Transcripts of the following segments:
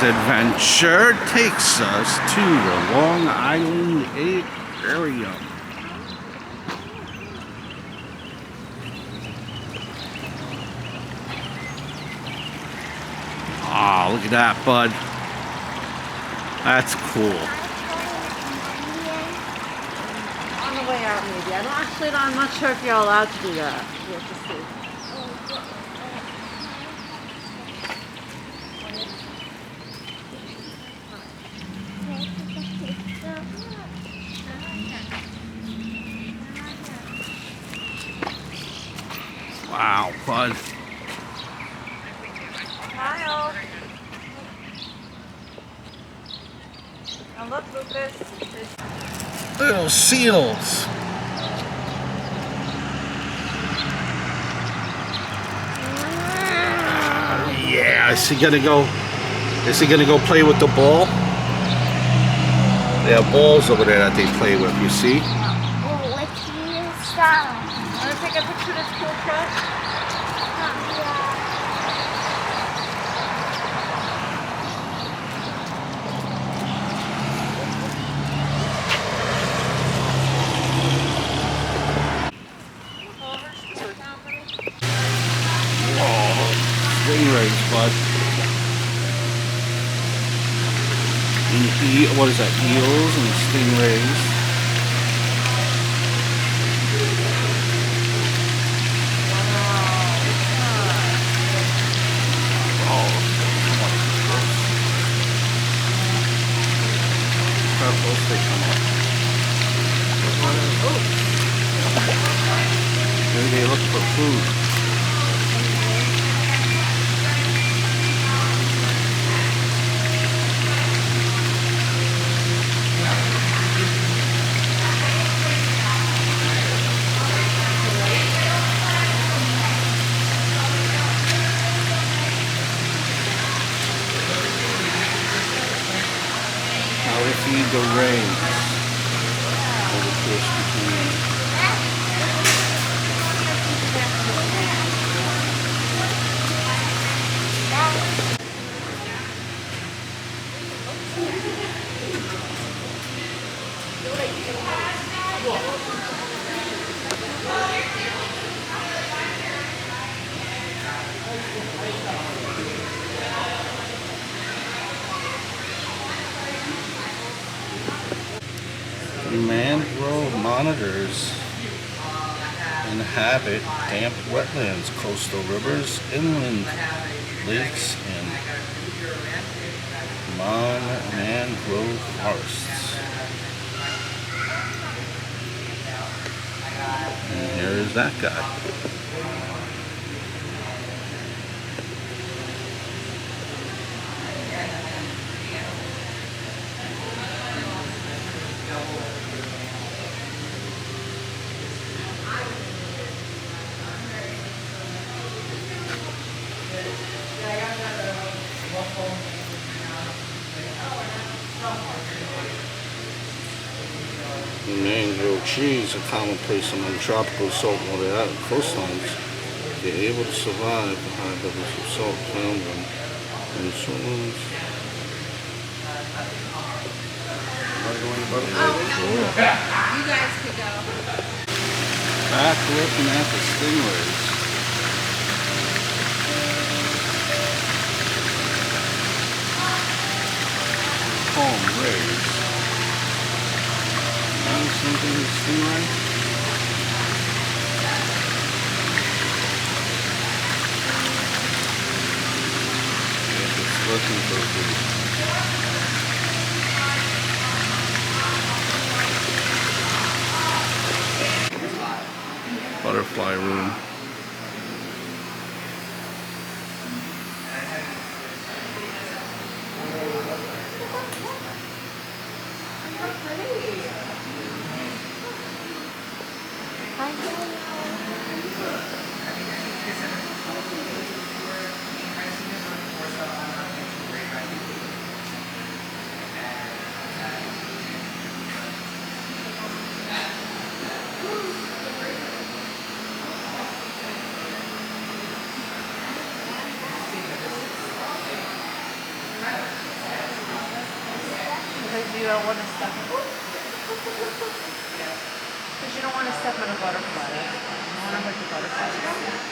adventure takes us to the Long Island Aquarium. Ah, look at that, bud. That's cool. On the way out, maybe. I'm not sure if you're allowed to do that. You have to see. Wow, bud. Smile. Now look, Lucas. Little seals. Yeah, is he gonna go play with the ball? There are balls over there that they play with, you see? Oh, let's use some. Want to take a picture of this cool truck? Stingrays, bud. And what is that? Eels and stingrays. Oh, come on, close. How close they come up. Maybe they look for food. Feed the rays of the fish between. Mangrove monitors inhabit damp wetlands, coastal rivers, inland lakes, and mangrove forests. And here is that guy. Mangrove trees are commonplace among tropical saltwater coastlines. They're able to survive the high levels of salt found in shorelines. You guys could go. Back looking at the stingrays. Calm rays. Something with stingray? It's looking for food. Butterfly room. you don't want to step in. Because you don't want to step on a butterfly. You don't want to hurt the butterfly.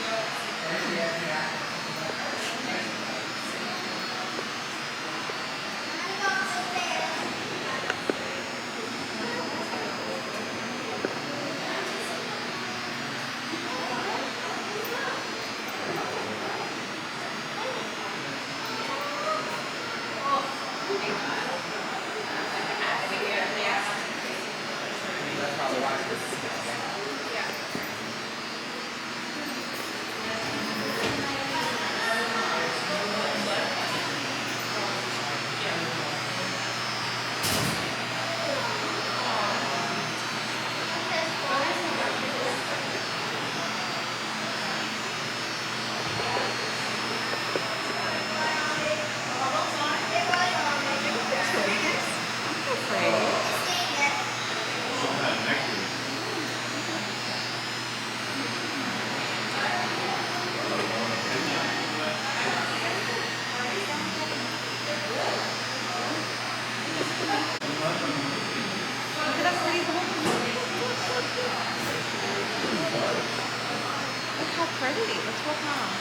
Pretty. Let's walk home.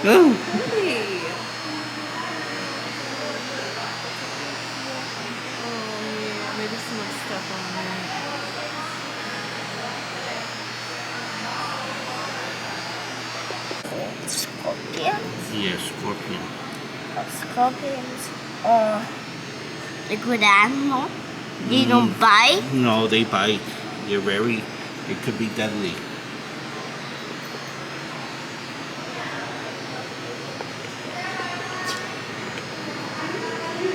No. Pretty. Oh yeah, maybe some more stuff on there. Scorpions? Yes, scorpion. Scorpions are a good animal. They don't bite. No, they bite. They're very, it could be deadly.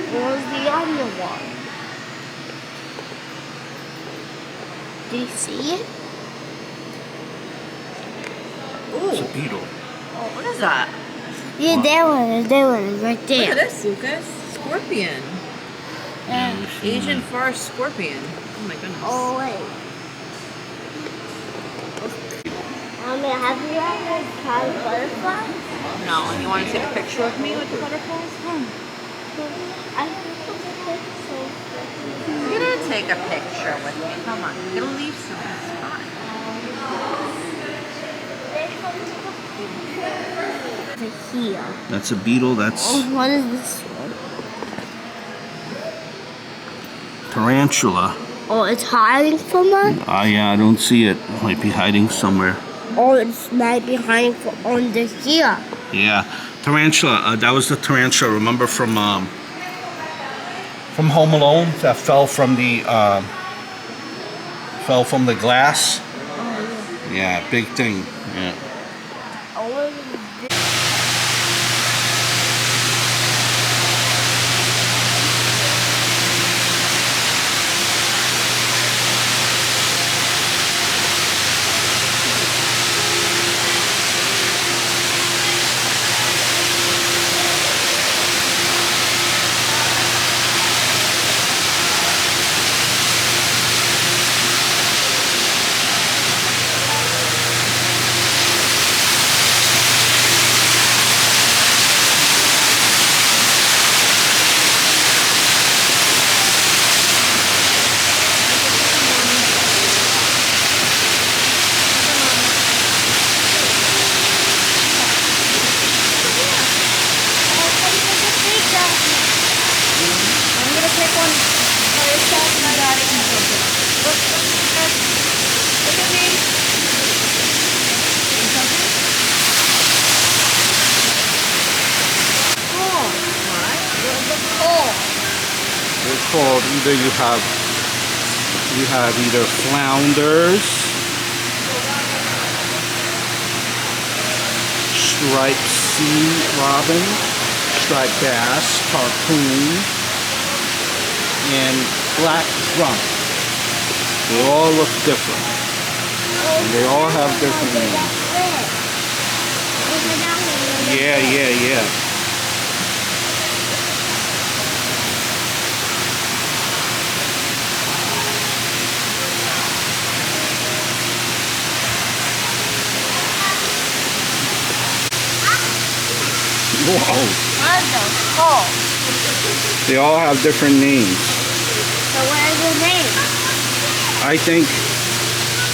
Where's the other one? Do you see it? It's a Ooh. beetle. Oh, what is that? Yeah, there one is right Look there. at this, Lucas. Scorpion. Yeah, we've seen Asian that. forest scorpion. Oh my goodness. Oh wait. Have you ever tried butterflies? No, and you want to take a picture with me with the butterflies? I think it's so pretty. You're gonna take a picture with me. Come on. You're gonna leave some. It's fine. Here. That's a beetle. That's Oh, what is this one? tarantula. Oh, it's hiding from us? Yeah, I don't see it. It might be hiding somewhere. Oh, it's might be hiding under here. Yeah, tarantula. That was the tarantula. Remember from Home Alone that fell from the glass. Oh, Yeah, big thing. Yeah. yeah. Oh, They're called either you have either flounders, striped sea robin, striped bass, harpoon, and black drum. They all look different. And they all have different names. Yeah. Whoa. What the fuck? They all have different names. So what are the names? I think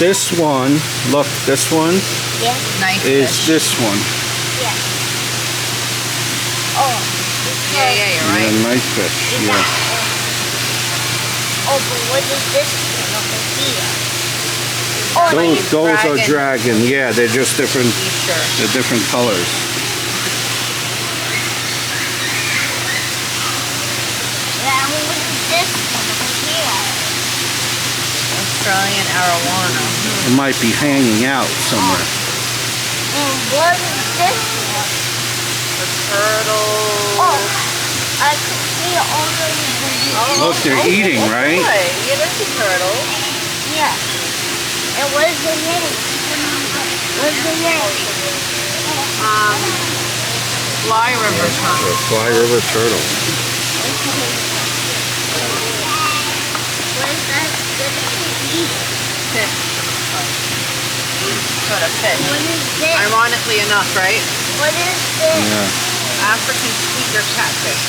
this one, look, this one Yeah. Nice is fish. this one. Yeah. Oh. Yeah, you're right. Yeah, nice fish. Yeah. Oh, but what is this one over here? Oh, Those are dragon. Yeah, they're just different. Sure. They're different colors. yeah, what is this one over here? Australian arowana. It might be hanging out somewhere. And what is this one? The turtle. Oh, I can see all of the Look, they're eating, right? It is a turtle. Yeah. And what is the name? What's the name? Fly river turtle. The Fly River turtle. What is that gonna eat? Fish. Sort of fish. What is this? Ironically enough, right? What is this? Yeah. African sweeter catfish.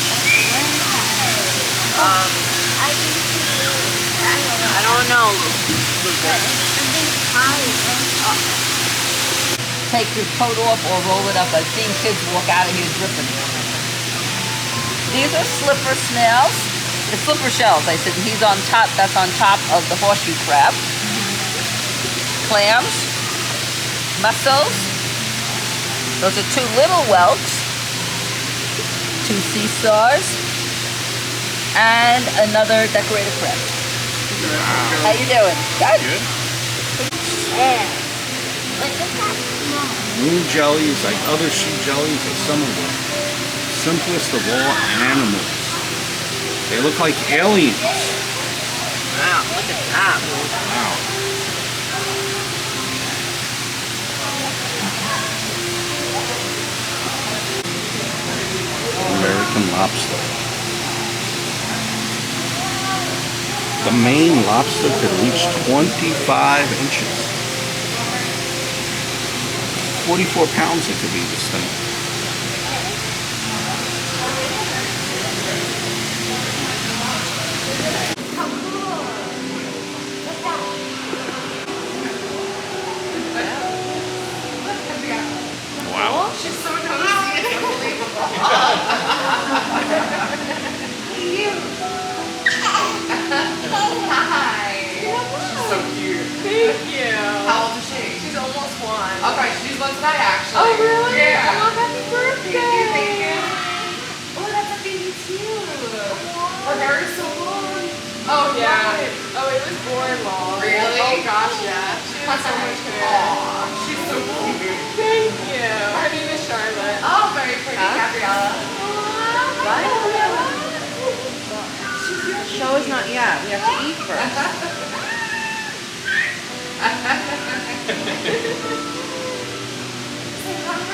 I can see. I don't know. Take your coat off or roll it up. I've seen kids walk out of here dripping. These are slipper snails. The slipper shells. I said he's on top. That's on top of the horseshoe crab. Clams, mussels. Those are two little whelks. Two sea stars. And another decorated crab. How you doing? Good? Yeah. But look at small. Moon jellies, like other sea jellies, are some of the simplest of all animals. They look like aliens. Wow, look at that. Wow. American lobster. The Maine lobster could reach 25 inches. 44 pounds it could be, this thing. Wow. She's so nosy. It's unbelievable. Hi. She's so cute. Thank you. How old is she? She's almost 1. Okay, she's 1 tonight actually. Oh really? Yeah. Oh, happy birthday. Thank you. Oh, that's a baby too. Her hair is so long. Oh yeah. Oh, it was born long. Really? Oh gosh, yeah. She has so much hair. Aww, she's so cute. Thank you. Her name is Charlotte. Oh, very pretty. Gabriella. Right? Show is not yet. We have to eat first. Say hi.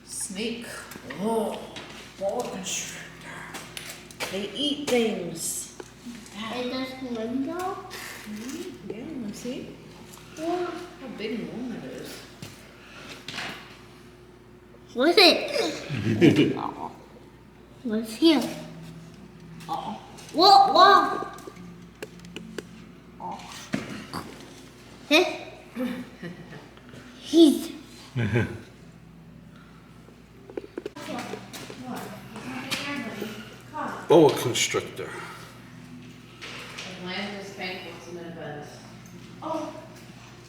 Snake. Oh, boa constrictor. They eat things. Is this window? Yeah, let's see Yeah. how big and long it is. What's it? What's here? What? What? Huh? He's. Boa constrictor. Oh,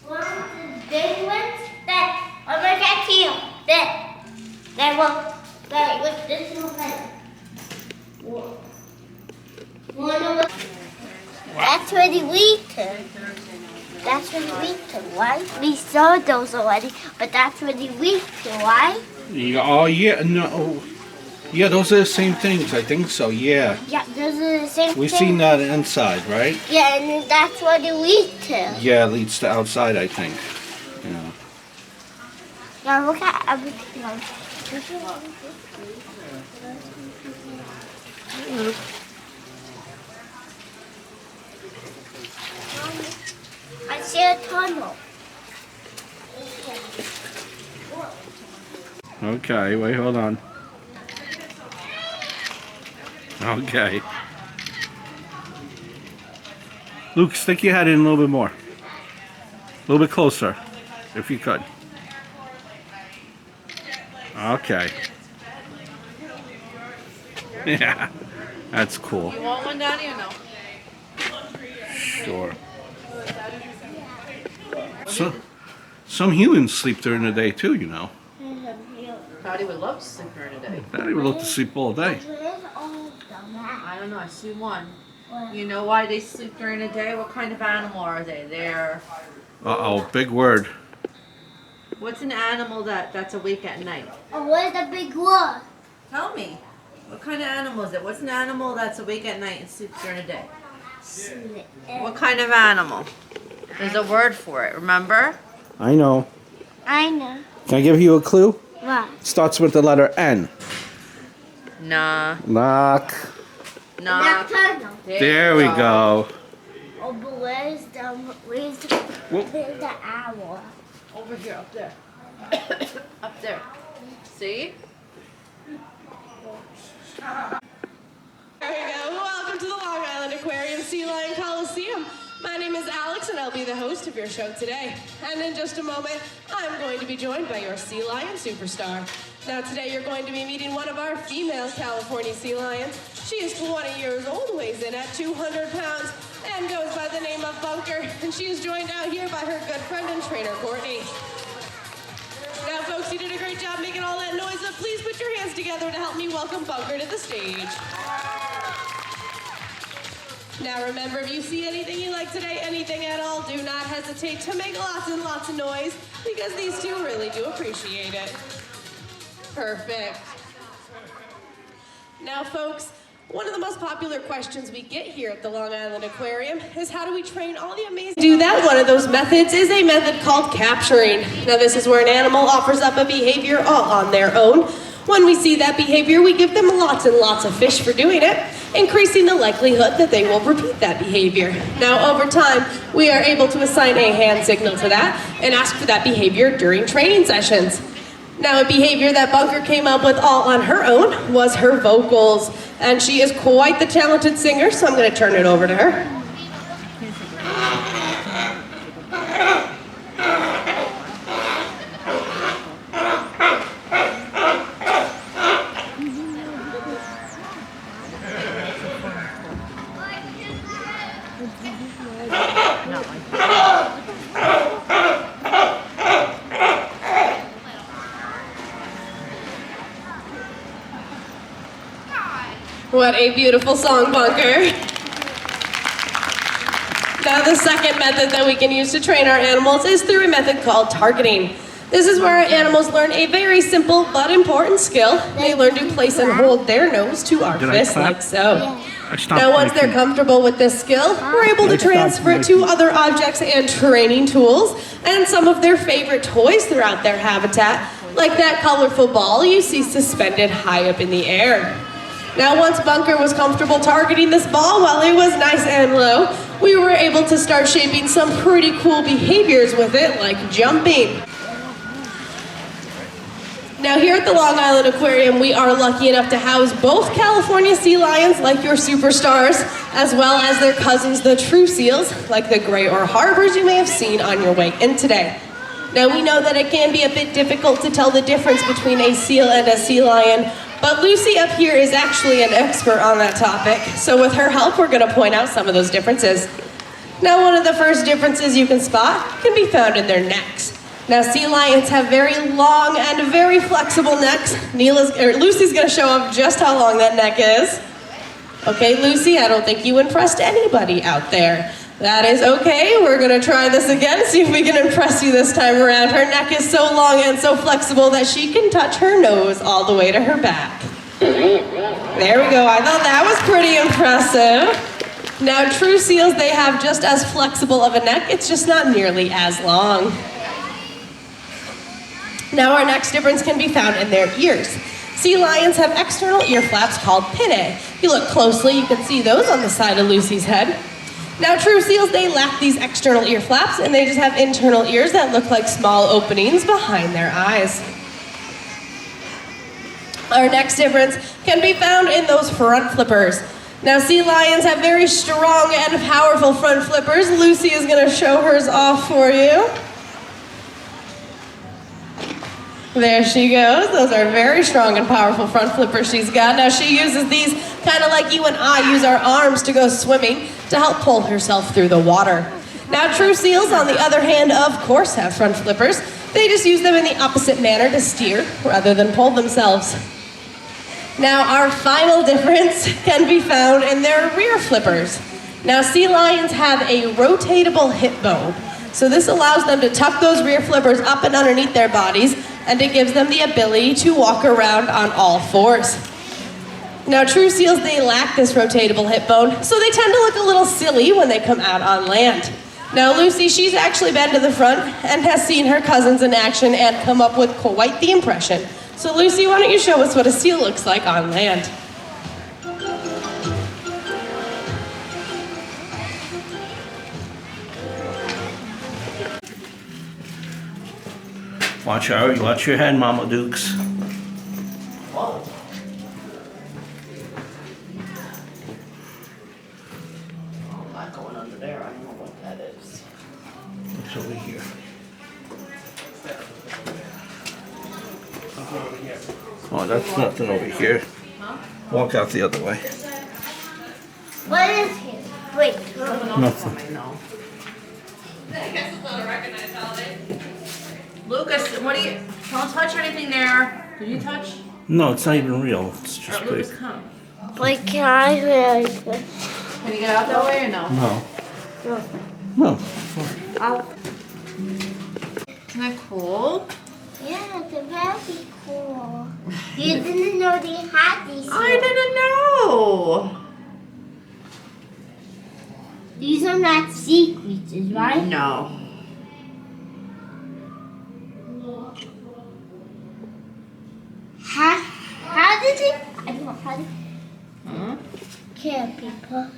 one of the big ones that I'm gonna get to you. That was this one. One of them. That's really weak. That's really weak, right? We saw those already, but that's really weak, right? Yeah, oh yeah, no. Yeah, those are the same things, I think so, yeah. Yeah, those are the same We've thing. seen that inside, right? Yeah, and that's what it leads to. Yeah, it leads to outside, I think. Yeah. Yeah, look at everything else. I see a tunnel. Okay, wait, hold on. Okay. Luke, stick your head in a little bit more. A little bit closer, if you could. Okay. Yeah, that's cool. You want one, Daddy, or no? Sure. So, some humans sleep during the day too, you know. Daddy would love to sleep during the day. Daddy would love to sleep all day. I don't know, I see one. You know why they sleep during the day? What kind of animal are they? They're... Uh-oh, big word. What's an animal that's awake at night? Oh, where's the big one? Tell me. What kind of animal is it? What's an animal that's awake at night and sleeps during the day? What kind of animal? There's a word for it, remember? I know. I know. Can I give you a clue? What? Starts with the letter N. Nah. Knock. Knock. Nocturnal. There we go. Oh, but where's the owl? Over here, up there. Up there. See? There we go. Welcome to the Long Island Aquarium Sea Lion Coliseum. My name is Alex, and I'll be the host of your show today. And in just a moment, I'm going to be joined by your sea lion superstar. Now today, you're going to be meeting one of our female California sea lions. She is 20 years old, weighs in at 200 pounds, and goes by the name of Bunker. And she is joined out here by her good friend and trainer, Courtney. Now, folks, you did a great job making all that noise, so please put your hands together to help me welcome Bunker to the stage. Now, remember, if you see anything you like today, anything at all, do not hesitate to make lots and lots of noise, because these two really do appreciate it. Perfect. Now, folks, one of the most popular questions we get here at the Long Island Aquarium is how do we train all the amazing... Do that, one of those methods is a method called capturing. Now, this is where an animal offers up a behavior all on their own. When we see that behavior, we give them lots and lots of fish for doing it, increasing the likelihood that they will repeat that behavior. Now, over time, we are able to assign a hand signal to that and ask for that behavior during training sessions. Now, a behavior that Bunker came up with all on her own was her vocals, and she is quite the talented singer, so I'm going to turn it over to her. What a beautiful song, Bunker. Now, the second method that we can use to train our animals is through a method called targeting. This is where our animals learn a very simple but important skill. They learn to place and hold their nose to our fist like so. Now, once they're comfortable with this skill, we're able to transfer it to other objects and training tools and some of their favorite toys throughout their habitat, like that colorful ball you see suspended high up in the air. Now, once Bunker was comfortable targeting this ball while it was nice and low, we were able to start shaping some pretty cool behaviors with it, like jumping. Now here at the Long Island Aquarium, we are lucky enough to house both California sea lions, like your superstars, as well as their cousins, the true seals, like the gray or harbors you may have seen on your way in today. Now we know that it can be a bit difficult to tell the difference between a seal and a sea lion, but Lucy up here is actually an expert on that topic. So with her help, we're gonna point out some of those differences. Now one of the first differences you can spot can be found in their necks. Now sea lions have very long and very flexible necks. Lucy's gonna show off just how long that neck is. Okay, Lucy, I don't think you impressed anybody out there. That is okay, we're gonna try this again, see if we can impress you this time around. Her neck is so long and so flexible that she can touch her nose all the way to her back. There we go, I thought that was pretty impressive. Now true seals, they have just as flexible of a neck, it's just not nearly as long. Now our next difference can be found in their ears. Sea lions have external ear flaps called pinnae. If you look closely, you can see those on the side of Lucy's head. Now true seals, they lack these external ear flaps and they just have internal ears that look like small openings behind their eyes. Our next difference can be found in those front flippers. Now sea lions have very strong and powerful front flippers. Lucy is going to show hers off for you. There she goes. Those are very strong and powerful front flippers she's got. Now she uses these kind of like you and I use our arms to go swimming to help pull herself through the water. Now true seals, on the other hand, of course have front flippers. They just use them in the opposite manner to steer rather than pull themselves. Now our final difference can be found in their rear flippers. Now sea lions have a rotatable hip bone. So this allows them to tuck those rear flippers up and underneath their bodies, and it gives them the ability to walk around on all fours. Now true seals, they lack this rotatable hip bone, so they tend to look a little silly when they come out on land. Now Lucy, she's actually been to the front and has seen her cousins in action and come up with quite the impression. So Lucy, why don't you show us what a seal looks like on land? Watch your head, Mama Dukes. Whoa. I'm not going under there. I don't know what that is. It's over here. Oh, that's nothing over here. Walk out the other way. What is here? Wait. Nothing. I guess it's not a recognized holiday. Lucas, what do you? Don't touch anything there. Did you touch? No, it's not even real. It's just big. Lucas, come. Wait, can I really good? Can you get out that way or no? No. No. No. I'll, Isn't that cool? yeah, it's very cool. You didn't know they had these. I didn't know. These are not sea creatures, right? No. How did it? I don't know how did kill people.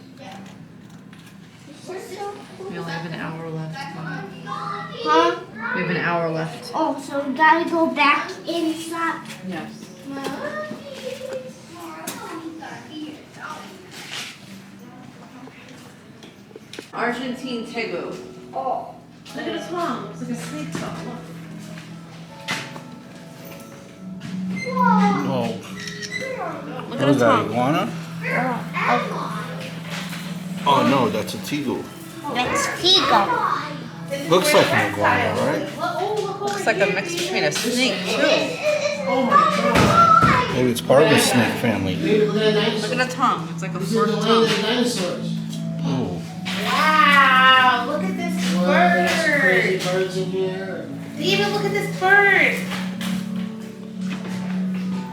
This is so cool. We only have an hour left. Huh? We have an hour left. Oh, so we gotta go back inside. Yes. Argentine tegu. Oh. Look at his tongue. Looks like a snake tongue. Look. Whoa. Whoa. Look at his tongue. Iguana? Oh no, that's a tegu. That's Tigo. Looks like an iguana, right? Looks like a mix between a snake too. Maybe it's part of the snake family. Look at the tongue. It's like a forked tongue. Oh. Wow, look at this bird. Birds in here. Even look at this bird.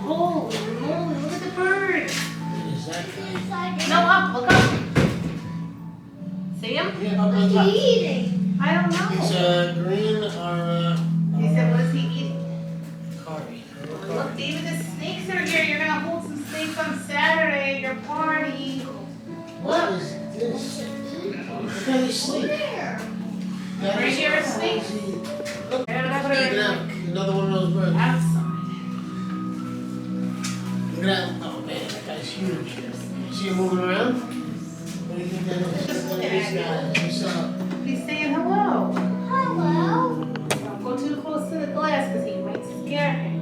Holy moly, look at the bird. Exactly. No, up, look up. See him? Yeah, up on top. Eating? I don't It's know. green or He said, what is he eating? curry. Look, even the snakes are here. You're gonna hold some snakes on Saturday at your party. What is this? Look at this snake. Right here, a snake. Look, We're gonna put it another one of those birds. outside. at that. Oh man, that guy's huge. See him moving around? What do you think that is? Just looking at you. What's up? He's saying hello. Hello. Don't go too close to the glass because he might scare him.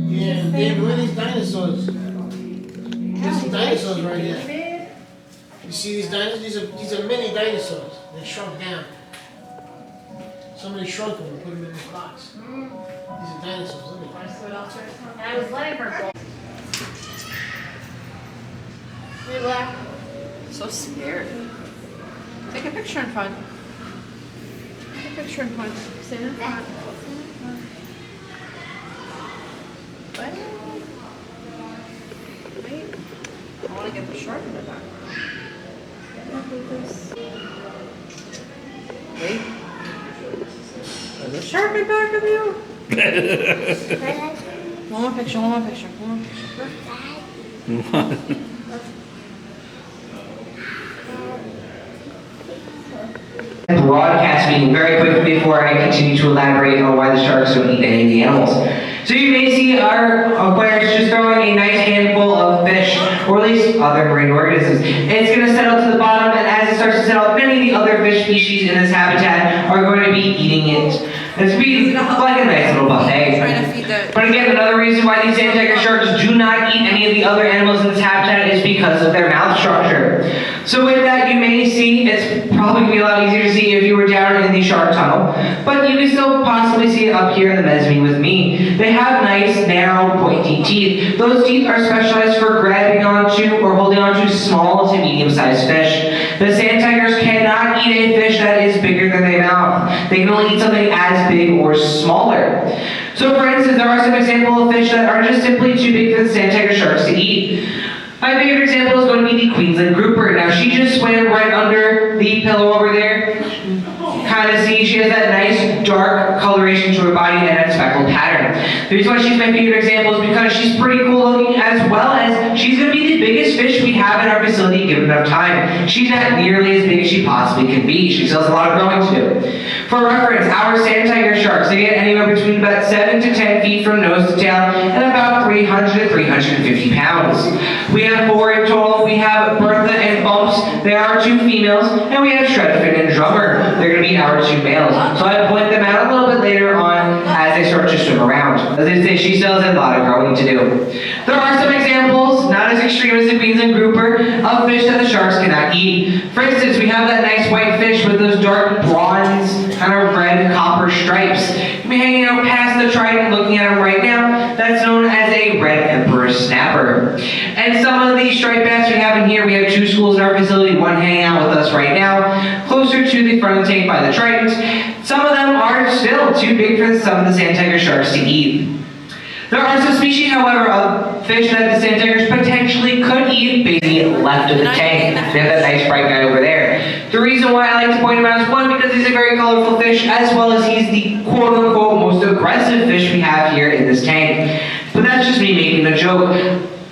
Yeah, David, where are these dinosaurs? There's some dinosaurs right here. David? You see these dinosaurs? These are mini dinosaurs. They shrunk down. Somebody shrunk them and put them in this box. These are dinosaurs. Look at them. I was letting her go. Relax. So scared. Take a picture in front. Take a picture in front. Stand in front. Wait. Wait. I want to get the shark in the back. Wait. There's a shark in back of you. One more picture, one more picture, one more picture. Broadcast meeting very quickly before I continue to elaborate on why the sharks don't eat any of the animals. So you may see our aquarius just throwing a nice handful of fish, or at least other marine organisms. It's going to settle to the bottom, and as it starts to settle, many of the other fish species in this habitat are going to be eating it. It's be like a nice little buffet. Trying to feed the... But again, another reason why these sand tiger sharks do not eat any of the other animals in this habitat is because of their mouth structure. So with that, you may see, it's probably going to be a lot easier to see if you were down in the shark tunnel, but you can still possibly see it up here in the mezzanine with me. They have nice, narrow, pointy teeth. Those teeth are specialized for grabbing onto or holding onto small to medium-sized fish. The sand tigers cannot eat a fish that is bigger than their mouth. They can only eat something as big or smaller. So for instance, there are some examples of fish that are just simply too big for the sand tiger sharks to eat. My favorite example is going to be the Queensland Grouper. Now she just swam right under the pillow over there. Kind of see, she has that nice dark coloration to her body and that speckled pattern. The reason why she's my favorite example is because she's pretty cool looking, as well as she's going to be the biggest fish we have in our facility given enough time. She's not nearly as big as she possibly can be. She still has a lot of growing to do. For reference, our sand tiger sharks, they get anywhere between about 7 to 10 feet from nose to tail and about 300 to 350 pounds. We have 4 in total. We have Bertha and Bumps. There are 2 females, and we have Shredfin and Drummer. They're going to be our 2 males. So I point them out a little bit later on as they start to swim around. As I say, she still has a lot of growing to do. There are some examples, not as extreme as the Queensland Grouper, of fish that the sharks cannot eat. For instance, we have that nice white fish with those dark bronze, kind of red copper stripes. You may be hanging out past the trident looking at them right now. That's known as a red emperor snapper. And some of these striped bass we have in here, we have 2 schools in our facility, one hanging out with us right now, closer to the front of the tank by the trident. Some of them are still too big for some of the sand tiger sharks to eat. There are some species, however, of fish that the sand tigers potentially could eat basically left of the tank. We have that nice bright guy over there. The reason why I like to point him out is, one, because he's a very colorful fish, as well as he's the quote-unquote most aggressive fish we have here in this tank. But that's just me making a joke.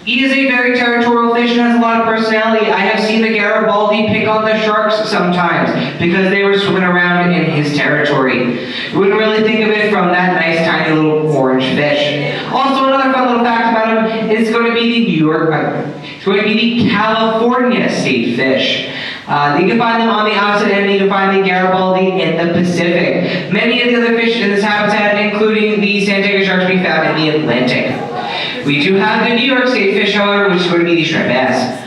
He is a very territorial fish and has a lot of personality. I have seen the Garibaldi pick on the sharks sometimes because they were swimming around in his territory. You wouldn't really think of it from that nice tiny little orange fish. Also, another fun little fact about him is going to be it's going to be the California state fish. You can find them on the opposite end. You can find the Garibaldi in the Pacific. Many of the other fish in this habitat, including the sand tiger sharks, can be found in the Atlantic. We do have the New York State fish, however, which is going to be the shrimp bass.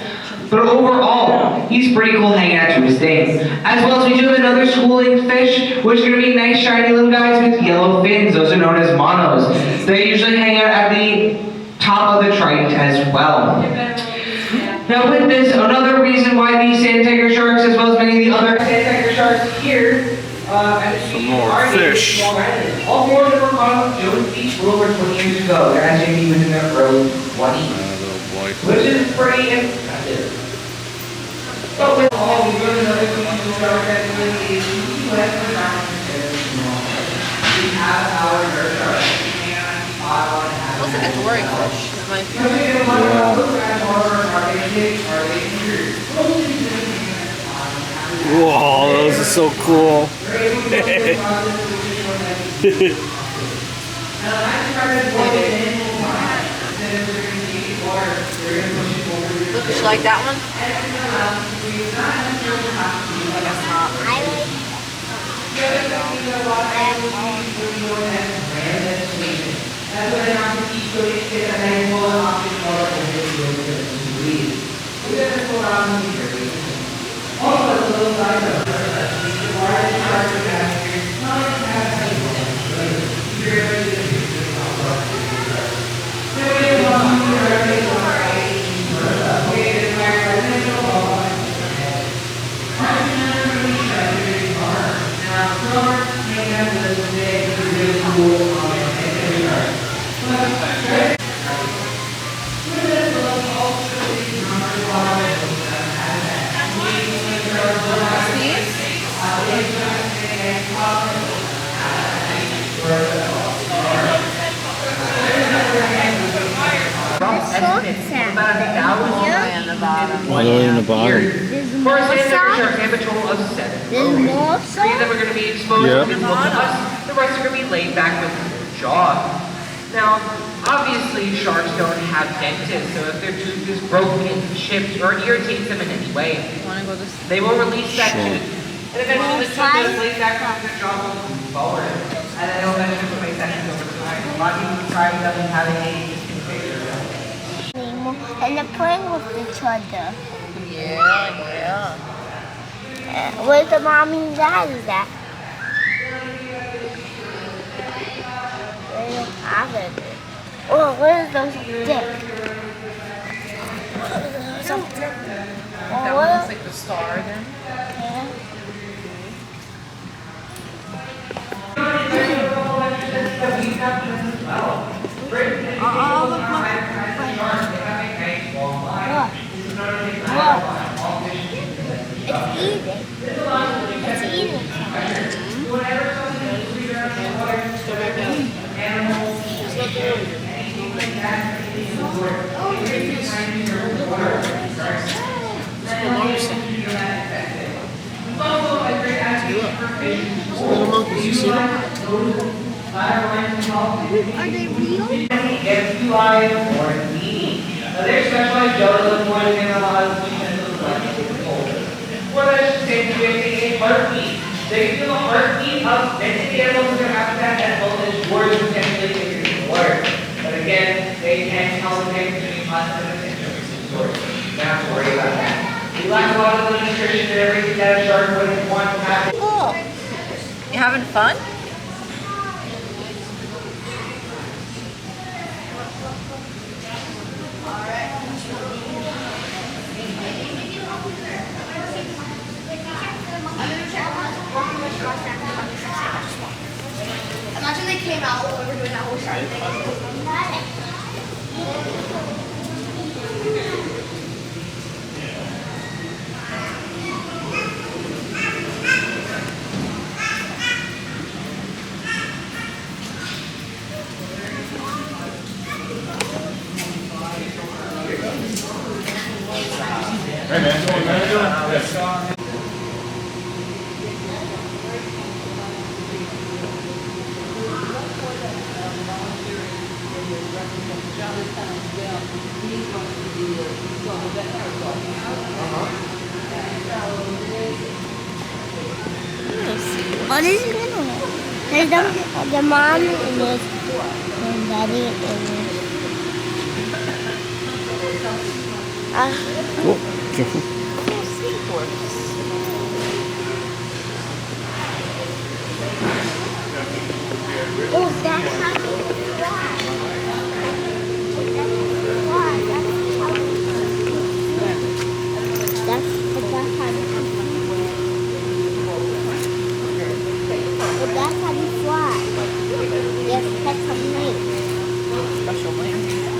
But overall, he's pretty cool hanging out to his thing. As well as we do have another schooling fish, which is going to be nice shiny little guys with yellow fins. Those are known as monos. They usually hang out at the top of the trident as well. Now with this, another reason why these sand tiger sharks, as well as many of the other sand tiger sharks here, some more fish. All 4 of them were caught on Jones Beach over 20 years ago. They're actually within their early 20s, which is pretty impressive. But with all, we go to another species shark that really is U.S. We have our nurse shark. Looks like a dory fish. Whoa, those are so cool. you like that one? I like And the bottom. All the way in the bottom. For a sand tiger shark, they have a total of 7 there's bones. more 3 of them are going to be exposed Yeah. to visible to us. The rest are going to be laid back with their jaw. Now, obviously, sharks don't have dentists, so if their tooth is broken, chipped, or it irritates them in any way, they will release that tooth. And eventually, the tooth is laid back with their jaw will move forward. And then it'll eventually place that tooth over time. A lot of people try without having any disconfigure. and they're playing with each other. Yeah. Where's the mommy and daddy at? They don't have it. Oh, where's those sticks? That one looks like the star then. Yeah. It's eating. It's eating. Little monkeys, you see them? Are they real? FUI or meaty. Now their specialized gel is more than a lot of or that should say a heartbeat. They can feel the heartbeat of many animals in their habitat as well as yours potentially if you're in water. But again, they can tell the difference between us and the source. Don't have to worry about that. We lack a lot of the nutrition and everything that a shark would want to have. Cool. You having fun? Imagine they came out while we were doing that whole shark thing. What is it going on? There's the mom and there's the daddy and Oh, careful. oh, that's how they fly. That's how they But that's how they fly. Yes, that's how they Special wing.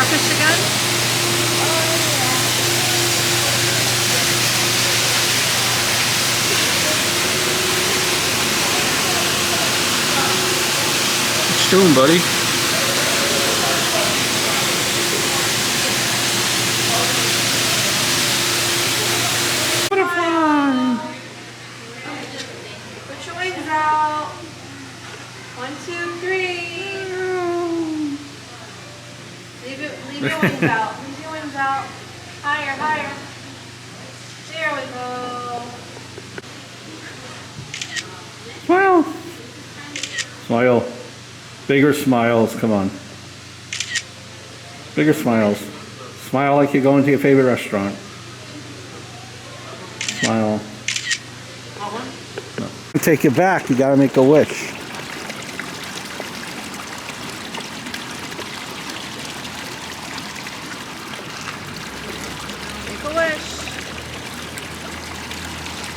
starfish again? What you doing, buddy? Put your wings out. 1, 2, 3. Leave your wings out. Leave your wings out. Higher, higher. There we go. Smile. Smile. Bigger smiles, come on. Bigger smiles. Smile like you're going to your favorite restaurant. Smile. No. Take it back, you gotta make a wish. Make a wish.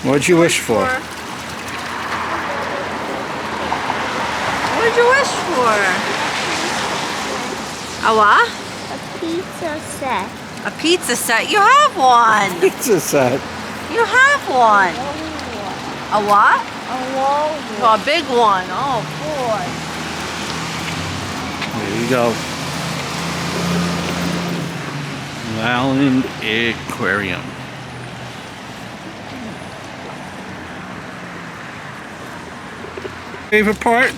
What'd you wish for? What did you wish for? A what? A pizza set. A pizza set. You have one. Pizza set. You have one. A what? A long Oh, a big one. Oh boy. There you go. Queensland Aquarium. Favorite part? in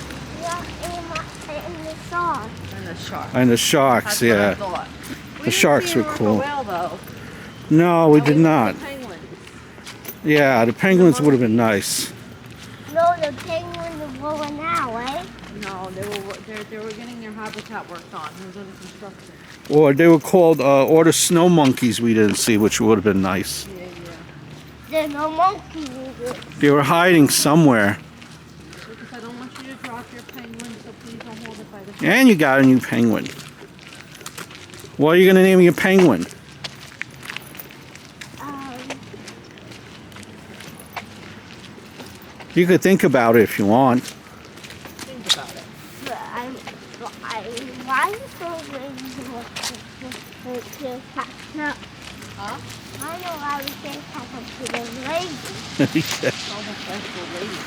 the song. And the shark. And the sharks, That's what I yeah. thought. The sharks were cool. Whale, though. No, we did not. Penguins. Yeah, the penguins would have been nice. No, the penguins are going now, right? No, they were getting their habitat worked on. It was under construction. Or they were called, or the snow monkeys we didn't see, which would have been nice. Yeah. There's no monkeys either. They were hiding somewhere. Because I don't want you to drop your penguin, so please don't hold it by the And you got a new penguin. What are you going to name your penguin? You could think about it if you want. Think about it. Why is so lazy to catch up? Huh? I know why we can't catch up to the lady. Yeah. Oh, that's the lady.